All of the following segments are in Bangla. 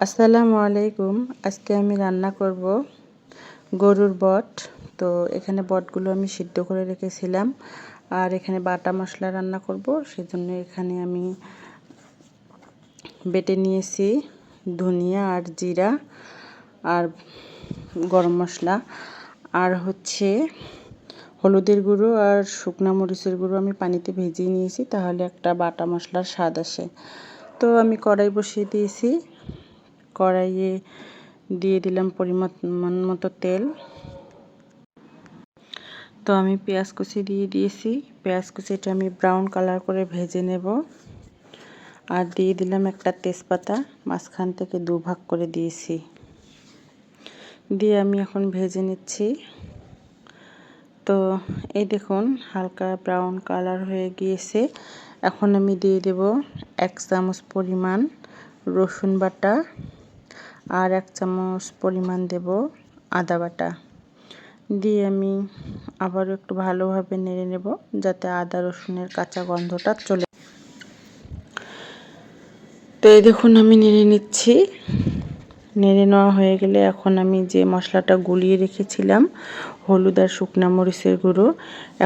আসসালামু আলাইকুম। আজকে আমি রান্না করব গরুর বট। তো এখানে বটগুলো আমি সিদ্ধ করে রেখেছিলাম, আর এখানে বাটা মশলা রান্না করব। সেজন্য এখানে আমি বেটে নিয়েছি ধনিয়া আর জিরা আর গরম মশলা, আর হচ্ছে হলুদের গুঁড়ো আর শুকনো মরিচের গুঁড়ো আমি পানিতে ভিজিয়ে নিয়েছি, তাহলে একটা বাটা মশলার স্বাদ আসে। তো আমি কড়াই বসিয়ে দিয়েছি, কড়াইয়ে দিয়ে দিলাম পরিমাণ মতো তেল। তো আমি পেঁয়াজ কুচি দিয়ে দিয়েছি, পেঁয়াজ কুচিটা আমি ব্রাউন কালার করে ভেজে নেব। আর দিয়ে দিলাম একটা তেজপাতা, মাঝখান থেকে দুভাগ করে দিয়েছি, দিয়ে আমি এখন ভেজে নিচ্ছি। তো এই দেখুন হালকা ব্রাউন কালার হয়ে গিয়েছে। এখন আমি দিয়ে দেব 1 চামচ পরিমাণ রসুন বাটা, আর 1 চামচ পরিমাণ দেব আদা বাটা। দিয়ে আমি আবারও একটু ভালোভাবে নেড়ে নেব, যাতে আদা রসুনের কাঁচা গন্ধটা চলে। তো এই দেখুন আমি নেড়ে নিচ্ছি। নেড়ে নেওয়া হয়ে গেলে এখন আমি যে মশলাটা গুলিয়ে রেখেছিলাম, হলুদ আর শুকনা মরিচের গুঁড়ো,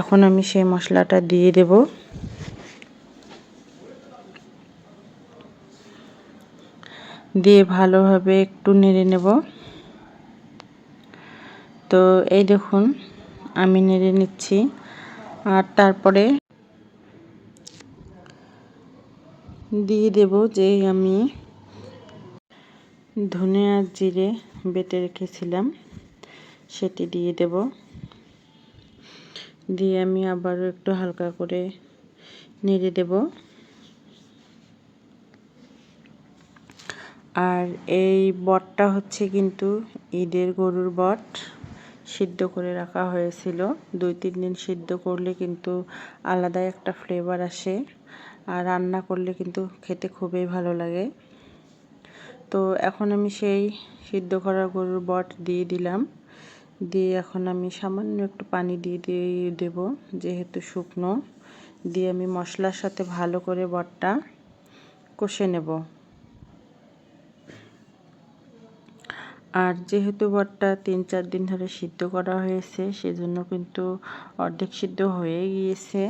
এখন আমি সেই মশলাটা দিয়ে দেব। দিয়ে ভালোভাবে একটু নেড়ে নেব। তো এই দেখুন আমি নেড়ে নিচ্ছি। আর তারপরে দিয়ে দেব যে আমি ধনে আর জিরে বেটে রেখেছিলাম, সেটি দিয়ে দেব। দিয়ে আমি আবারও একটু হালকা করে নেড়ে দেব। আর এই বটটা হচ্ছে কিন্তু ঈদের গরুর বট, সিদ্ধ করে রাখা হয়েছিল। 2-3 দিন সিদ্ধ করলে কিন্তু আলাদাই একটা ফ্লেভার আসে, আর রান্না করলে কিন্তু খেতে খুবই ভালো লাগে। তো এখন আমি সেই সিদ্ধ করা গরুর বট দিয়ে দিলাম। দিয়ে এখন আমি সামান্য একটু পানি দিয়ে দেব, যেহেতু শুকনো। দিয়ে আমি মশলার সাথে ভালো করে বটটা কষে নেব। আর যেহেতু বটটা 3-4 দিন ধরে সিদ্ধ করা হয়েছে, সেজন্য কিন্তু অর্ধেক সিদ্ধ হয়ে গিয়েছে।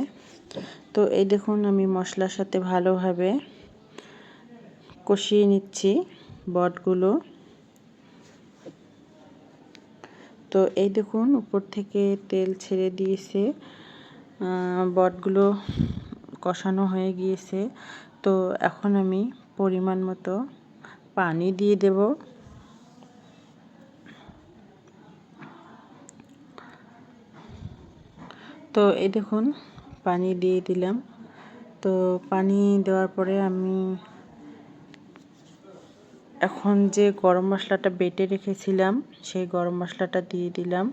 তো এই দেখুন আমি মশলার সাথে ভালোভাবে কষিয়ে নিচ্ছি বটগুলো। তো এই দেখুন উপর থেকে তেল ছেড়ে দিয়েছে, বটগুলো কষানো হয়ে গিয়েছে। তো এখন আমি পরিমাণ মতো পানি দিয়ে দেব। তো এই দেখুন পানি দিয়ে দিলাম। তো পানি দেওয়ার পরে আমি এখন যে গরম মশলাটা বেটে রেখেছিলাম, সেই গরম মশলাটা দিয়ে দিলাম।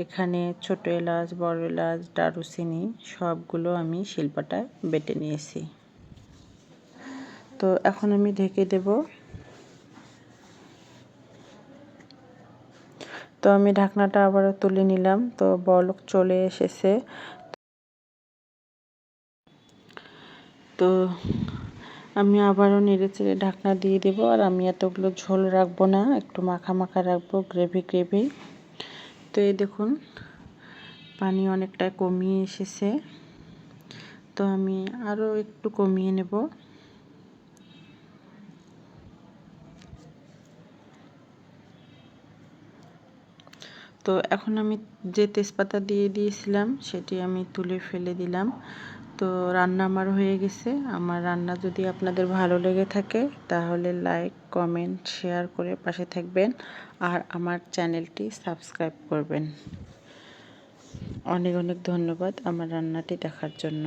এখানে ছোট এলাচ, বড় এলাচ, দারুচিনি সবগুলো আমি শিলপাটায় বেটে নিয়েছি। তো এখন আমি ঢেকে দেব। তো আমি ঢাকনাটা আবারও তুলে নিলাম। তো বলক চলে এসেছে। তো আমি আবারও নেড়েচেড়ে ঢাকনা দিয়ে দেব। আর আমি এতগুলো ঝোল রাখবো না, একটু মাখা মাখা রাখবো, গ্রেভি। তো এই দেখুন পানি অনেকটা কমিয়ে এসেছে। তো আমি আরও একটু কমিয়ে নেব। তো এখন আমি যে তেজপাতা দিয়ে দিয়েছিলাম, সেটি আমি তুলে ফেলে দিলাম। তো রান্না আমার হয়ে গেছে। আমার রান্না যদি আপনাদের ভালো লেগে থাকে, তাহলে লাইক, কমেন্ট, শেয়ার করে পাশে থাকবেন, আর আমার চ্যানেলটি সাবস্ক্রাইব করবেন। অনেক অনেক ধন্যবাদ আমার রান্নাটি দেখার জন্য।